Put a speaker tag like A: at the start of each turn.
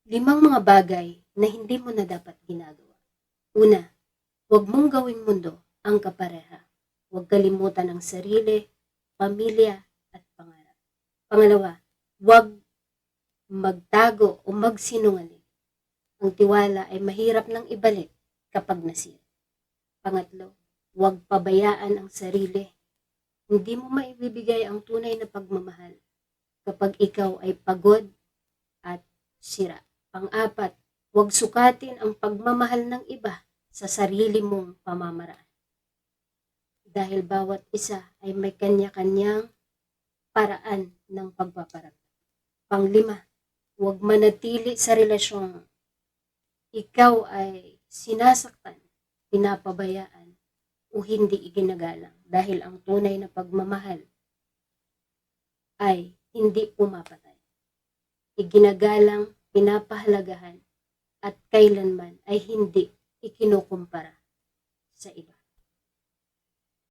A: 5 mga bagay na hindi mo na dapat ginagawa. Una, huwag mong gawing mundo ang kapareha. Huwag kalimutan ang sarili, pamilya, at pangarap. Pangalawa, huwag magtago o magsinungaling. Ang tiwala ay mahirap nang ibalik kapag nasira. Pangatlo, huwag pabayaan ang sarili. Hindi mo maibibigay ang tunay na pagmamahal kapag ikaw ay pagod at sira. Pang-apat, huwag sukatin ang pagmamahal ng iba sa sarili mong pamamaraan. Dahil bawat isa ay may kanya-kanyang paraan ng pagpaparamdam. Pang-5, huwag manatili sa relasyong ikaw ay sinasaktan, pinapabayaan, o hindi iginagalang dahil ang tunay na pagmamahal ay hindi pumapatay. Iginagalang, pinapahalagahan, at kailanman ay hindi ikinukumpara sa iba.